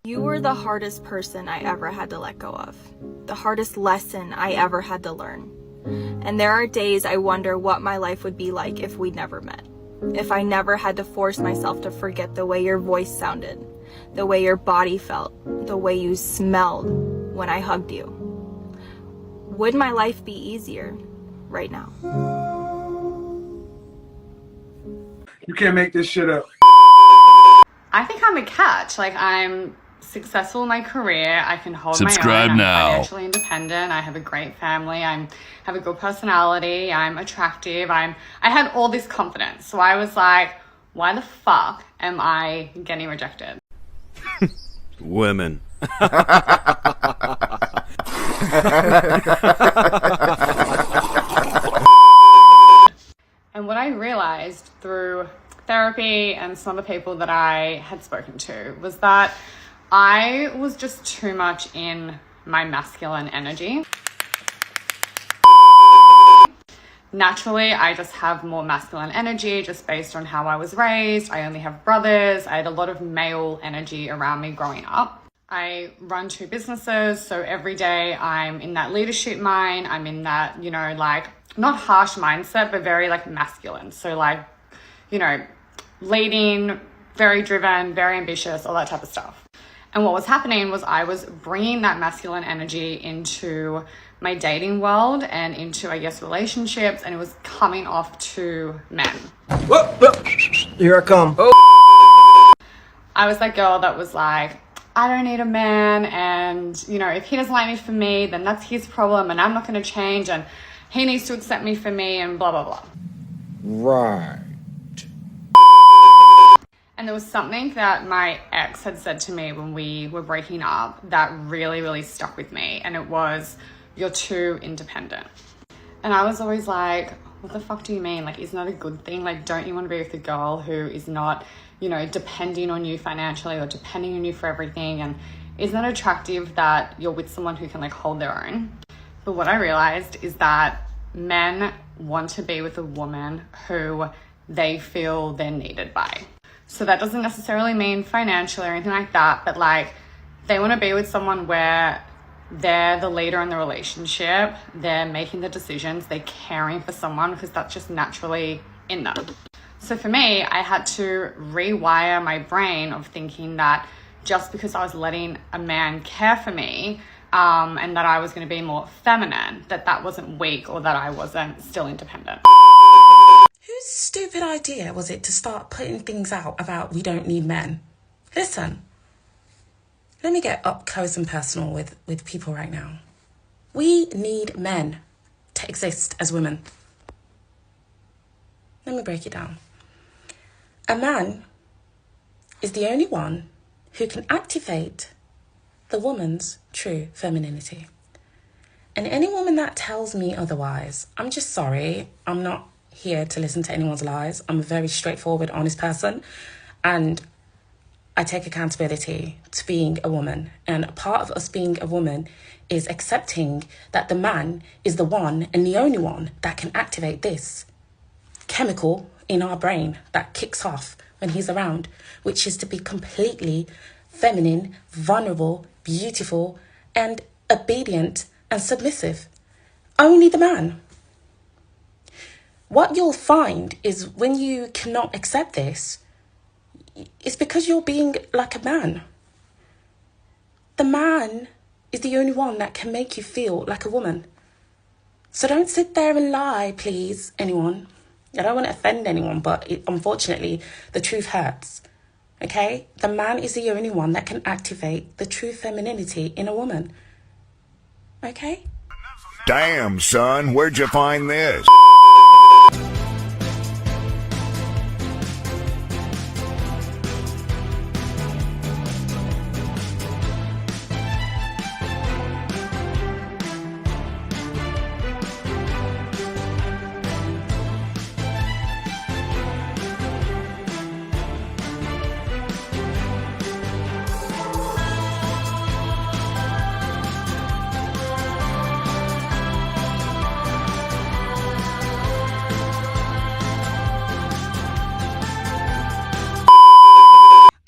You were the hardest person I ever had to let go of, the hardest lesson I ever had to learn. And there are days I wonder what my life would be like if we'd never met. If I never had to force myself to forget the way your voice sounded, the way your body felt, the way you smelled when I hugged you. Would my life be easier right now? You can't make this shit up. I think I'm a catch. Like, I'm successful in my career. I can hold Subscribe my own. now. I'm financially independent. I have a great family. I have a good personality. I'm attractive. I had all this confidence. So I was like, why the fuck am I getting rejected? Women. And what I realized through therapy and some of the people that I had spoken to was that I was just too much in my masculine energy. Naturally, I just have more masculine energy just based on how I was raised. I only have brothers. I had a lot of male energy around me growing up. I run 2 businesses, so every day I'm in that leadership mind. I'm in that, you know, like, not harsh mindset, but very like masculine. So like, you know, leading, very driven, very ambitious, all that type of stuff. And what was happening was I was bringing that masculine energy into my dating world and into, I guess, relationships, and it was coming off to men. Whoop, whoop. Here I come. Oh. I was that girl that was like, I don't need a man, and, you know, if he doesn't like me for me, then that's his problem, and I'm not going to change, and he needs to accept me for me, and blah, blah, blah. Right. And there was something that my ex had said to me when we were breaking up that really, really stuck with me. And it was, you're too independent. And I was always like, what the fuck do you mean? Like, isn't that a good thing? Like, don't you want to be with a girl who is not, you know, depending on you financially or depending on you for everything? And isn't it attractive that you're with someone who can like hold their own? But what I realized is that men want to be with a woman who they feel they're needed by. So that doesn't necessarily mean financially or anything like that, but like, they want to be with someone where they're the leader in the relationship, they're making the decisions, they're caring for someone because that's just naturally in them. So for me, I had to rewire my brain of thinking that just because I was letting a man care for me, and that I was going to be more feminine, that wasn't weak or that I wasn't still independent. Whose stupid idea was it to start putting things out about we don't need men? Listen, let me get up close and personal with people right now. We need men to exist as women. Let me break it down. A man is the only one who can activate the woman's true femininity. And any woman that tells me otherwise, I'm just sorry, I'm not here to listen to anyone's lies. I'm a very straightforward, honest person, and I take accountability to being a woman. And a part of us being a woman is accepting that the man is the one and the only one that can activate this chemical in our brain that kicks off when he's around, which is to be completely feminine, vulnerable, beautiful, and obedient and submissive. Only the man. What you'll find is when you cannot accept this, it's because you're being like a man. The man is the only one that can make you feel like a woman. So don't sit there and lie, please, anyone. I don't want to offend anyone, but unfortunately, the truth hurts. Okay? The man is the only one that can activate the true femininity in a woman. Okay? Damn, son, where'd you find this?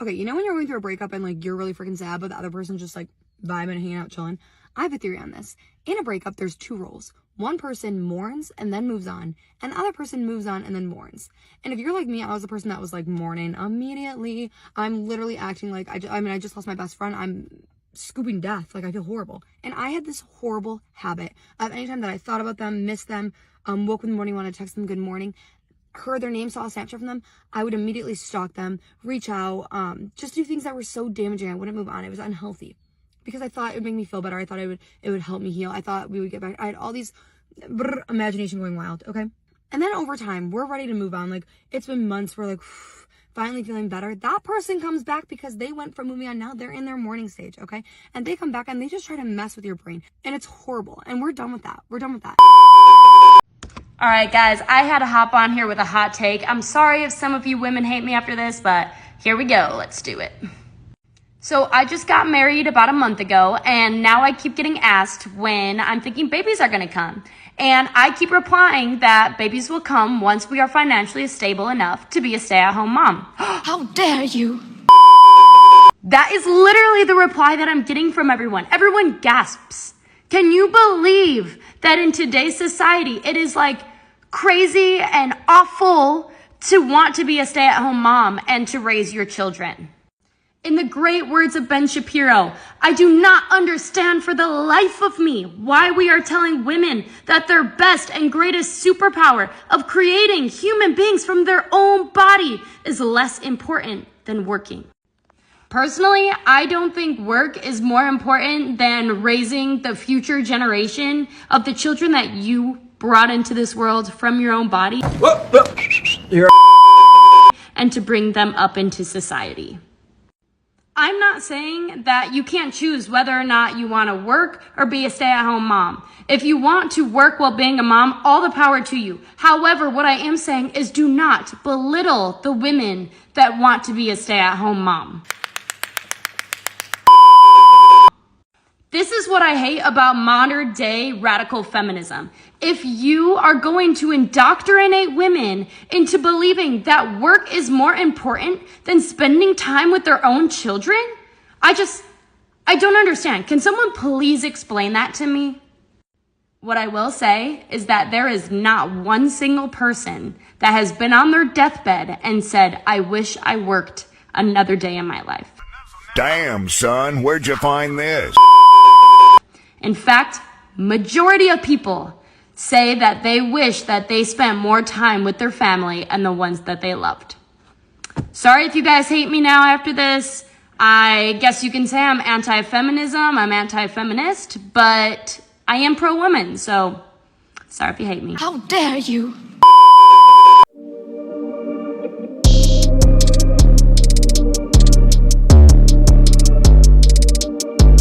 Okay, you know when you're going through a breakup and like you're really freaking sad, but the other person's just like vibing and hanging out, chilling? I have a theory on this. In a breakup, there's two roles. One person mourns and then moves on, and the other person moves on and then mourns. And if you're like me, I was the person that was like mourning immediately. I'm literally acting like, I just lost my best friend. I'm scooping death. Like, I feel horrible. And I had this horrible habit of anytime that I thought about them, missed them, woke up in the morning, wanted to text them good morning, heard their name, saw a Snapchat from them, I would immediately stalk them, reach out, just do things that were so damaging. I wouldn't move on. It was unhealthy because I thought it would make me feel better. I thought it would help me heal. I thought we would get back. I had all these imagination going wild. Okay. And then over time, we're ready to move on. Like, it's been months. We're like, finally feeling better. That person comes back because they went from moving on. Now they're in their mourning stage. Okay. And they come back and they just try to mess with your brain. And it's horrible. And we're done with that. We're done with that. All right, guys, I had to hop on here with a hot take. I'm sorry if some of you women hate me after this, but here we go. Let's do it. So I just got married about a month ago, and now I keep getting asked when I'm thinking babies are going to come. And I keep replying that babies will come once we are financially stable enough to be a stay-at-home mom. How dare you? That is literally the reply that I'm getting from everyone. Everyone gasps. Can you believe that in today's society, it is like crazy and awful to want to be a stay-at-home mom and to raise your children? In the great words of Ben Shapiro, I do not understand for the life of me why we are telling women that their best and greatest superpower of creating human beings from their own body is less important than working. Personally, I don't think work is more important than raising the future generation of the children that you brought into this world from your own body and to bring them up into society. I'm not saying that you can't choose whether or not you want to work or be a stay-at-home mom. If you want to work while being a mom, all the power to you. However, what I am saying is do not belittle the women that want to be a stay-at-home mom. This is what I hate about modern day radical feminism. If you are going to indoctrinate women into believing that work is more important than spending time with their own children, I don't understand. Can someone please explain that to me? What I will say is that there is not one single person that has been on their deathbed and said, I wish I worked another day in my life. Damn, son, where'd you find this? In fact, majority of people say that they wish that they spent more time with their family and the ones that they loved. Sorry if you guys hate me now after this. I guess you can say I'm anti-feminism, I'm anti-feminist, but I am pro-woman, so sorry if you hate me. How dare you?